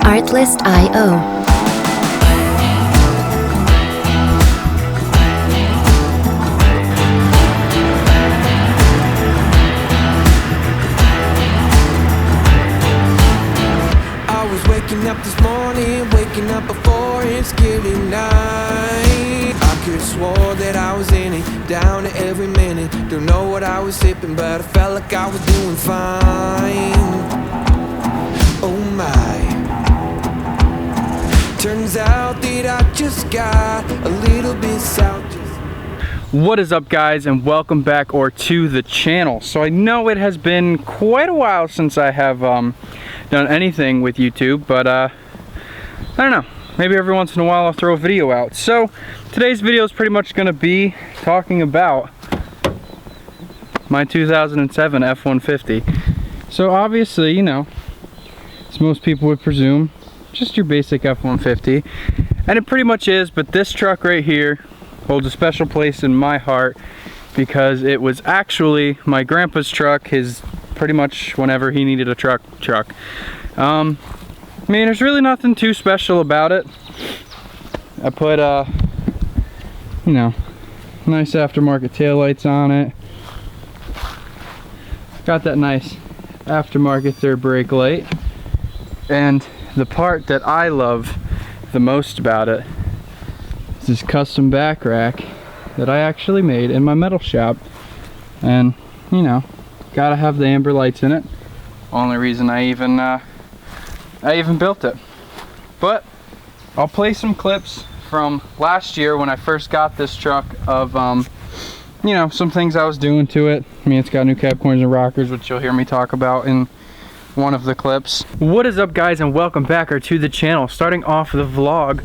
Artlist.io. Up this morning, waking up before it's getting night. I could've swore that I was in it, down to every minute. Don't know what I was sipping, but I felt like I was doing fine. Oh my. Turns out that I just got a little bit south. What is up, guys, and welcome back to the channel. So I know it has been quite a while since I have done anything with YouTube, but I don't know, maybe every once in a while I'll throw a video out. So today's video is pretty much going to be talking about my 2007 F-150. So obviously, you know, as most people would presume, just your basic F-150, and it pretty much is, but this truck right here holds a special place in my heart because it was actually my grandpa's truck, his pretty much whenever he needed a truck. I mean, there's really nothing too special about it. I put you know, nice aftermarket taillights on it. Got that nice aftermarket third brake light, and the part that I love the most about it is this custom back rack that I actually made in my metal shop. And you know, gotta have the amber lights in it. Only reason I even built it. But I'll play some clips from last year when I first got this truck of you know, some things I was doing to it. I mean, it's got new cab corners and rockers, which you'll hear me talk about in one of the clips. What is up, guys, and welcome back to the channel. Starting off the vlog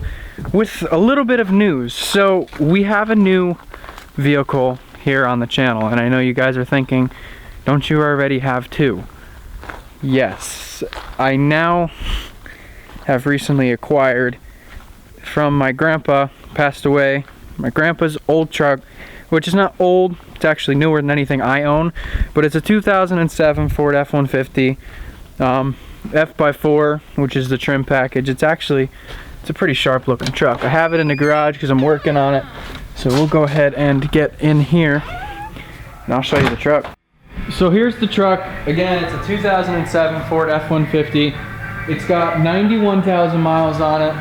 with a little bit of news. So we have a new vehicle here on the channel, and I know you guys are thinking, don't you already have two? Yes, I now have recently acquired from my grandpa, passed away, my grandpa's old truck, which is not old, it's actually newer than anything I own, but it's a 2007 Ford F-150 F x4, which is the trim package. It's a pretty sharp looking truck. I have it in the garage because I'm working on it, so we'll go ahead and get in here and I'll show you the truck. So here's the truck. Again, it's a 2007 Ford F-150. It's got 91,000 miles on it,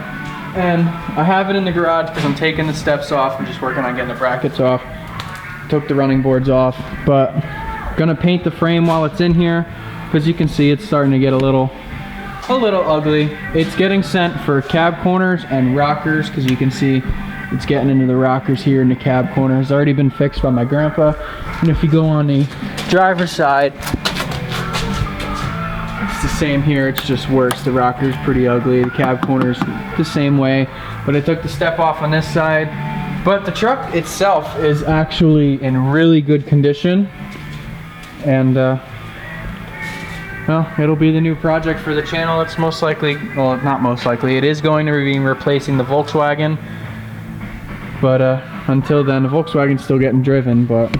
and I have it in the garage because I'm taking the steps off. I'm just working on getting the brackets off. Took the running boards off, but gonna paint the frame while it's in here because you can see it's starting to get a little ugly. It's getting sent for cab corners and rockers because you can see it's getting into the rockers here in the cab corner. It's already been fixed by my grandpa. And if you go on the driver's side, it's the same here. It's just worse. The rocker's pretty ugly. The cab corner's the same way. But I took the step off on this side. But the truck itself is actually in really good condition. And well, it'll be the new project for the channel. It's most likely, well, not most likely, it is going to be replacing the Volkswagen. But until then, the Volkswagen's still getting driven, but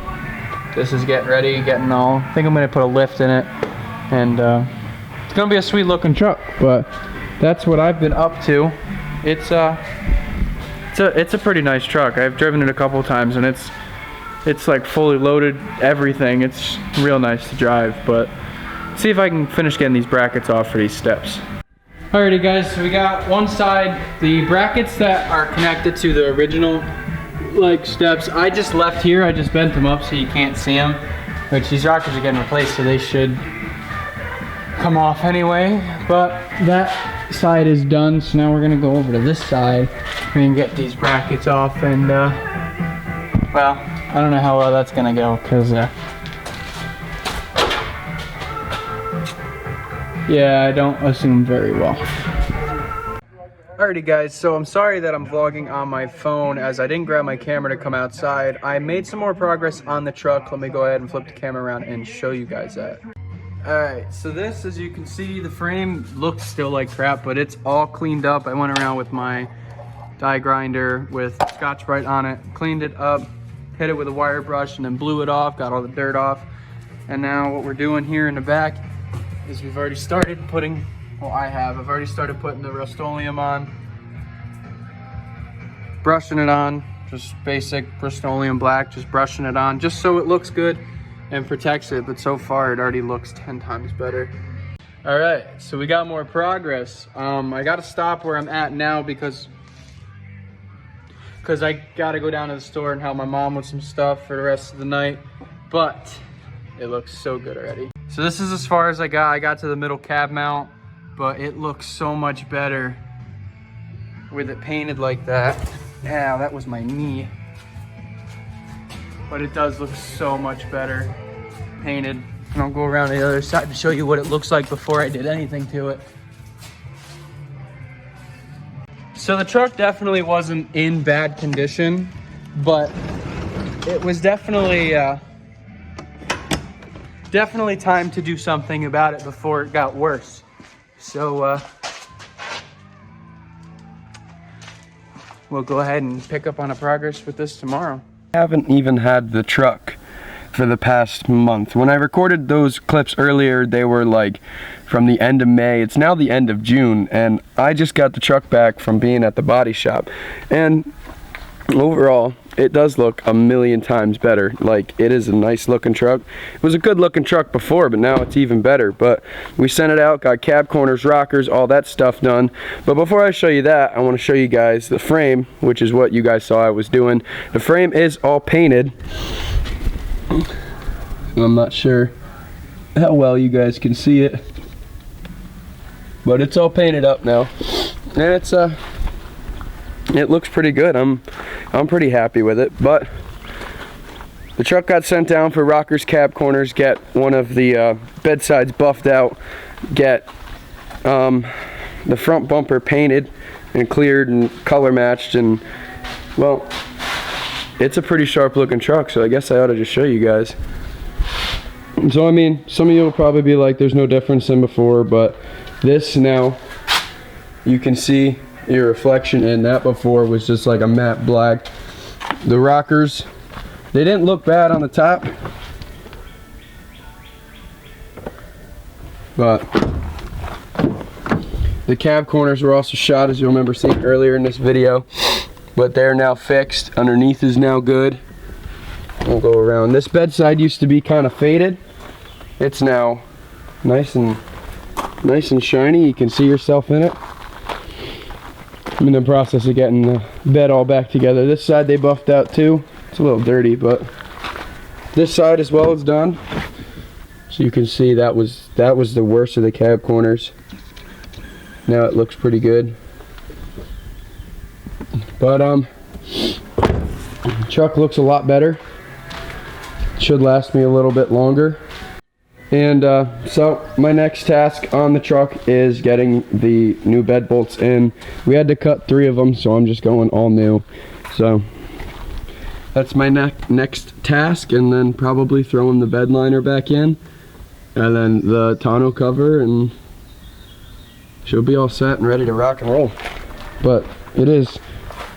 this is getting ready, getting all, I think I'm gonna put a lift in it, and it's gonna be a sweet looking truck. But that's what I've been up to. It's a pretty nice truck. I've driven it a couple times, and it's like fully loaded, everything. It's real nice to drive. But let's see if I can finish getting these brackets off for these steps. Alrighty, guys, so we got one side, the brackets that are connected to the original like steps. I just left here, I just bent them up so you can't see them, which these rockers are getting replaced, so they should come off anyway. But that side is done, so now we're gonna go over to this side and get these brackets off. And well, I don't know how well that's gonna go because yeah, I don't assume very well. Alrighty, guys, so I'm sorry that I'm vlogging on my phone as I didn't grab my camera to come outside. I made some more progress on the truck. Let me go ahead and flip the camera around and show you guys that. Alright, so this, as you can see, the frame looks still like crap, but it's all cleaned up. I went around with my die grinder with Scotch-Brite on it, cleaned it up, hit it with a wire brush, and then blew it off, got all the dirt off. And now what we're doing here in the back is we've already started putting, well, I've already started putting the Rust-Oleum on, brushing it on, just basic Rust-Oleum black, just brushing it on, just so it looks good and protects it, but so far it already looks 10 times better. All right, so we got more progress. I gotta stop where I'm at now because I gotta go down to the store and help my mom with some stuff for the rest of the night, but it looks so good already. So this is as far as I got. I got to the middle cab mount, but it looks so much better with it painted like that. Yeah, that was my knee. But it does look so much better painted. And I'll go around the other side to show you what it looks like before I did anything to it. So the truck definitely wasn't in bad condition, but it was definitely time to do something about it before it got worse. So we'll go ahead and pick up on a progress with this tomorrow. I haven't even had the truck for the past month. When I recorded those clips earlier, they were like from the end of May. It's now the end of June, and I just got the truck back from being at the body shop. And overall, it does look a million times better. Like, it is a nice looking truck. It was a good looking truck before, but now it's even better. But we sent it out, got cab corners, rockers, all that stuff done. But before I show you that, I want to show you guys the frame, which is what you guys saw I was doing. The frame is all painted. I'm not sure how well you guys can see it, but it's all painted up now, and it's it looks pretty good. I'm pretty happy with it. But the truck got sent down for rockers, cab corners, get one of the bedsides buffed out, get the front bumper painted and cleared and color matched, and well, it's a pretty sharp looking truck, so I guess I ought to just show you guys. So I mean, some of you will probably be like, there's no difference than before, but this now, you can see your reflection in that. Before was just like a matte black. The rockers, they didn't look bad on the top, but the cab corners were also shot, as you'll remember seeing earlier in this video, but they're now fixed. Underneath is now good. We'll go around. This bedside used to be kind of faded. It's now nice and shiny. You can see yourself in it. I'm in the process of getting the bed all back together. This side they buffed out too. It's a little dirty, but this side as well is done. So you can see that was the worst of the cab corners. Now it looks pretty good. But the truck looks a lot better. Should last me a little bit longer. And so my next task on the truck is getting the new bed bolts in. We had to cut 3 of them, so I'm just going all new. So that's my next task, and then probably throwing the bed liner back in, and then the tonneau cover, and she'll be all set and ready to rock and roll. But it is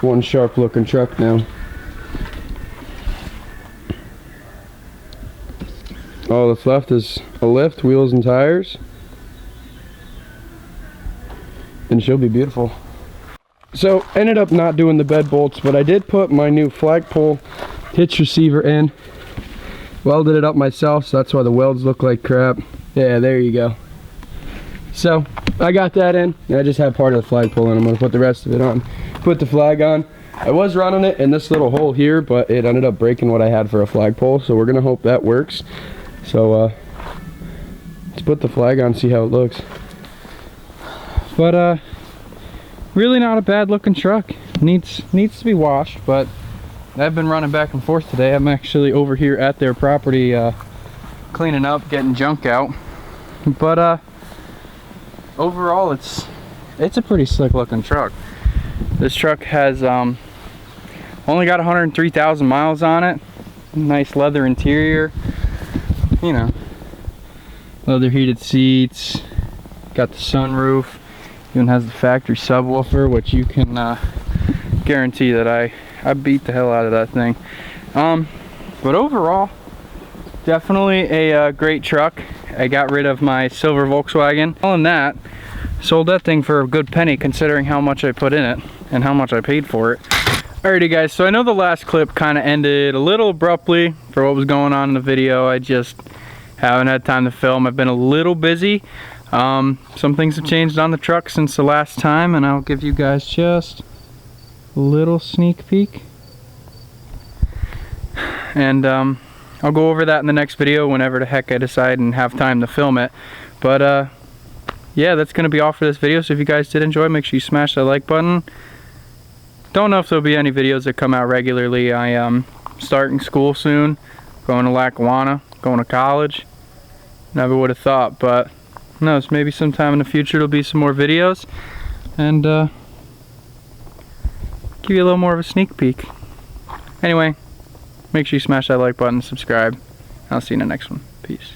one sharp looking truck now. All that's left is a lift, wheels, and tires, and she'll be beautiful. So ended up not doing the bed bolts, but I did put my new flagpole hitch receiver in. Welded it up myself, so that's why the welds look like crap. Yeah, there you go. So I got that in, and I just have part of the flagpole in. I'm going to put the rest of it on. Put the flag on. I was running it in this little hole here, but it ended up breaking what I had for a flagpole, so we're going to hope that works. So let's put the flag on, see how it looks. But really not a bad looking truck. Needs to be washed, but I've been running back and forth today. I'm actually over here at their property cleaning up, getting junk out. But overall it's a pretty slick looking truck. This truck has only got 103,000 miles on it. Nice leather interior. You know, leather heated seats, got the sunroof, even has the factory subwoofer, which you can guarantee that I beat the hell out of that thing. But overall, definitely a great truck. I got rid of my silver Volkswagen. All that, sold that thing for a good penny considering how much I put in it and how much I paid for it. Alrighty guys, so I know the last clip kind of ended a little abruptly for what was going on in the video. I just haven't had time to film. I've been a little busy. Some things have changed on the truck since the last time, and I'll give you guys just a little sneak peek. And I'll go over that in the next video whenever the heck I decide and have time to film it. But yeah, that's gonna be all for this video. So if you guys did enjoy, make sure you smash that like button. Don't know if there'll be any videos that come out regularly. I am starting school soon, going to Lackawanna, going to college. Never would have thought, but who knows, maybe sometime in the future there'll be some more videos, and give you a little more of a sneak peek. Anyway, make sure you smash that like button, subscribe. I'll see you in the next one. Peace.